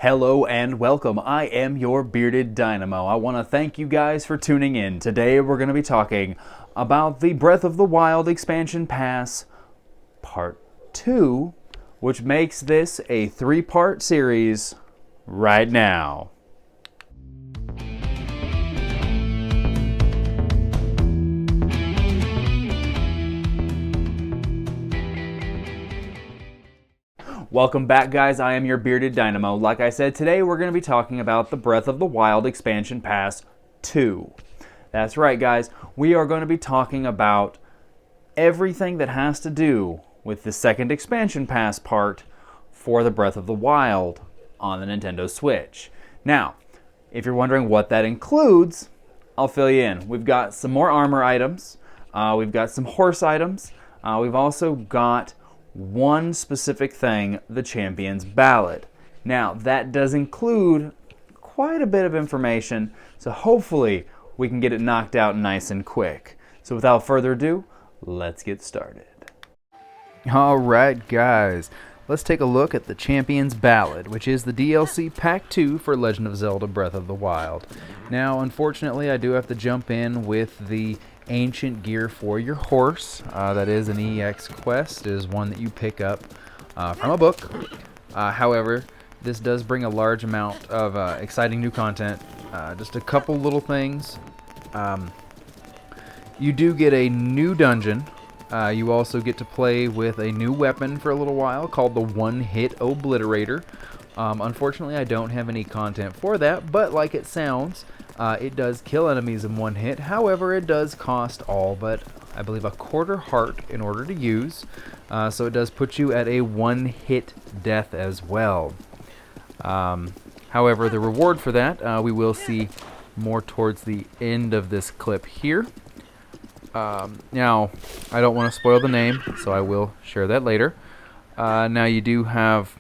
Hello and welcome. I am your bearded dynamo. I want to thank you guys for tuning in. Today we're going to be talking about the Breath of the Wild expansion pass part 2, which makes this a 3-part series right now. Welcome back, guys. I am your bearded dynamo. Like I said, today we're going to be talking about the Breath of the Wild expansion pass 2. That's right, guys. We are going to be talking about everything that has to do with the second expansion pass part for the Breath of the Wild on the Nintendo Switch. Now, if you're wondering what that includes, I'll fill you in. We've got some more armor items. We've got some horse items. We've also got one specific thing, the Champion's Ballad. Now, that does include quite a bit of information, so hopefully we can get it knocked out nice and quick. So without further ado, let's get started. Alright, guys, let's take a look at the Champion's Ballad, which is the DLC Pack 2 for Legend of Zelda Breath of the Wild. Now, unfortunately, I do have to jump in with the ancient gear for your horse. That is an EX quest. It is one that you pick up from a book. However, this does bring a large amount of exciting new content. Just a couple little things. You do get a new dungeon. You also get to play with a new weapon for a little while called the One-Hit Obliterator. Unfortunately, I don't have any content for that, but like it sounds, it does kill enemies in one hit. However, it does cost all but, I believe, a quarter heart in order to use. So it does put you at a one-hit death as well. However, the reward for that, we will see more towards the end of this clip here. Now, I don't want to spoil the name, so I will share that later. Now, you do have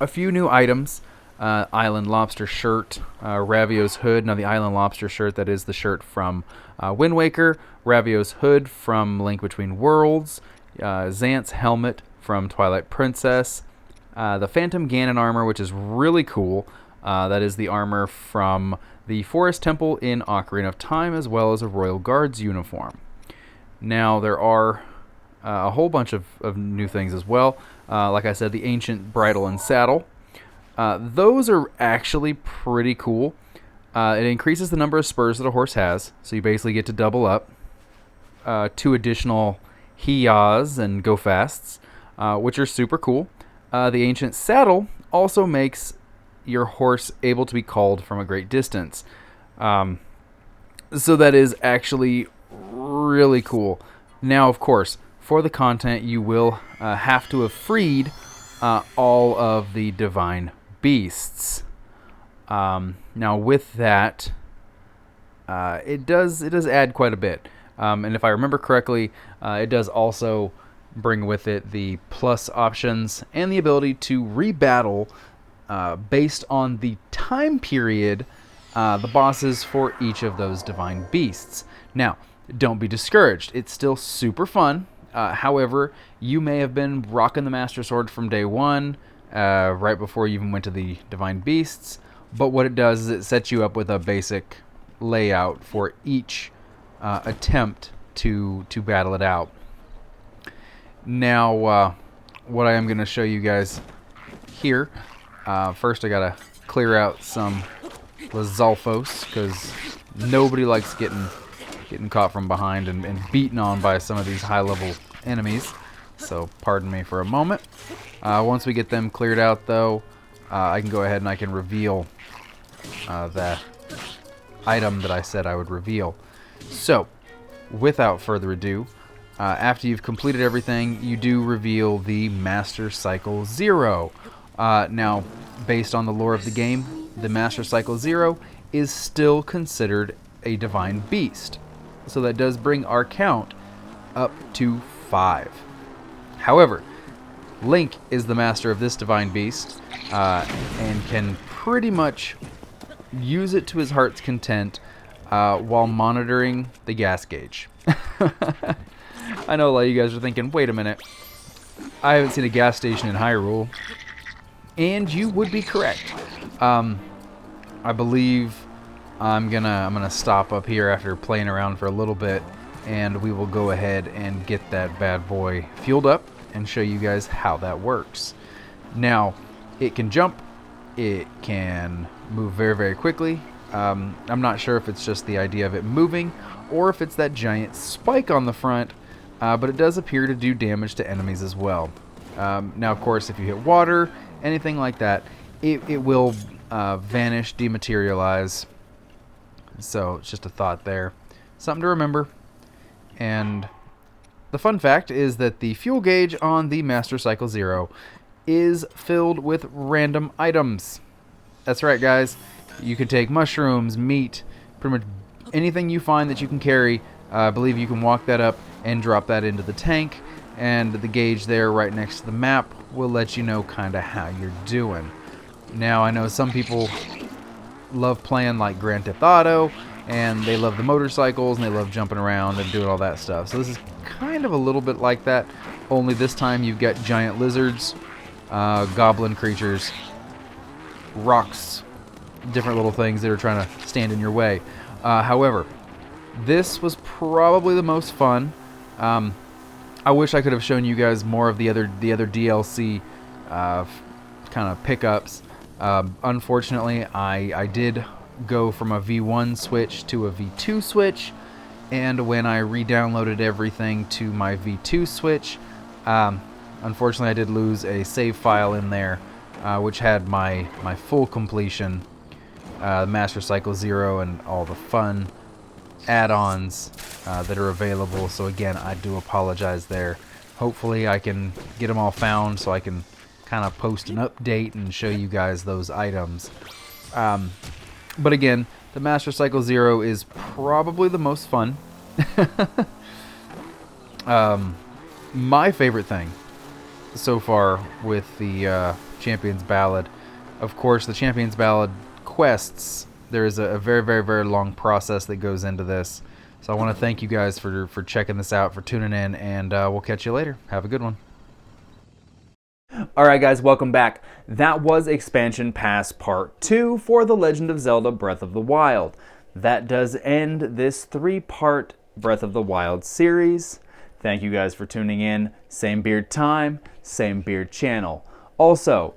a few new items. Island Lobster shirt, Ravio's hood. Now the Island Lobster shirt, that is the shirt from Wind Waker. Ravio's hood from Link Between Worlds. Xant's helmet from Twilight Princess. The Phantom Ganon armor, which is really cool. That is the armor from the Forest Temple in Ocarina of Time, as well as a Royal Guards uniform. Now there are a whole bunch of new things as well. Like I said, the Ancient Bridle and Saddle. Those are actually pretty cool. It increases the number of spurs that a horse has, so you basically get to double up. 2 additional Hiyas and Go Fasts, which are super cool. The Ancient Saddle also makes your horse able to be called from a great distance. So that is actually really cool. Now, of course, for the content, you will have to have freed all of the divine beasts. Now with that, it does add quite a bit, and if I remember correctly, it does also bring with it the plus options and the ability to rebattle based on the time period the bosses for each of those divine beasts. Now, don't be discouraged, it's still super fun. However, you may have been rocking the Master Sword from day one, right before you even went to the Divine Beasts, but what it does is it sets you up with a basic layout for each attempt to battle it out. Now, what I am going to show you guys here, first I gotta clear out some Lizalfos, because nobody likes getting caught from behind and beaten on by some of these high-level enemies. So pardon me for a moment. Once we get them cleared out, though, I can go ahead and I can reveal the item that I said I would reveal. So, without further ado, after you've completed everything, you do reveal the Master Cycle 0. Now, based on the lore of the game, the Master Cycle 0 is still considered a divine beast. So that does bring our count up to 5. However, Link is the master of this divine beast, and can pretty much use it to his heart's content while monitoring the gas gauge. I know a lot of you guys are thinking, wait a minute, I haven't seen a gas station in Hyrule. And you would be correct. I believe I'm gonna stop up here after playing around for a little bit, and we will go ahead and get that bad boy fueled up and show you guys how that works. Now, it can jump, it can move very, very quickly. I'm not sure if it's just the idea of it moving or if it's that giant spike on the front, but it does appear to do damage to enemies as well. Now, of course, if you hit water, anything like that, it will vanish, dematerialize. So it's just a thought there. Something to remember. And the fun fact is that the fuel gauge on the Master Cycle Zero is filled with random items. That's right, guys. You can take mushrooms, meat, pretty much anything you find that you can carry. I believe you can walk that up and drop that into the tank, and the gauge there right next to the map will let you know kind of how you're doing. Now, I know some people love playing like Grand Theft Auto, and they love the motorcycles, and they love jumping around and doing all that stuff. So this is kind of a little bit like that, only this time you've got giant lizards, goblin creatures, rocks, different little things that are trying to stand in your way. However, this was probably the most fun. I wish I could have shown you guys more of the other DLC kind of pickups. Unfortunately, I did go from a V1 switch to a V2 switch, and when I re-downloaded everything to my V2 switch, unfortunately I did lose a save file in there, which had my full completion, Master Cycle Zero, and all the fun add-ons that are available. So again, I do apologize there. Hopefully I can get them all found so I can kind of post an update and show you guys those items. But again, the Master Cycle Zero is probably the most fun. My favorite thing so far with the Champion's Ballad, of course, the Champion's Ballad quests, there is a very, very, very long process that goes into this. So I want to thank you guys for checking this out, for tuning in, and we'll catch you later. Have a good one. Alright guys, welcome back. That was Expansion Pass Part 2 for The Legend of Zelda Breath of the Wild. That does end this 3-part Breath of the Wild series. Thank you guys for tuning in. Same beard time, same beard channel. Also,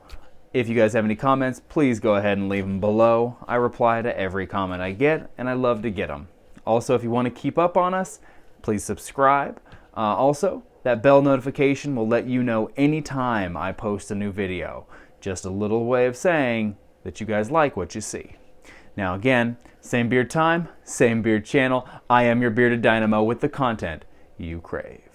if you guys have any comments, please go ahead and leave them below. I reply to every comment I get, and I love to get them. Also, if you want to keep up on us, please subscribe. Also, that bell notification will let you know anytime I post a new video. Just a little way of saying that you guys like what you see. Now again, same beard time, same beard channel. I am your bearded dynamo with the content you crave.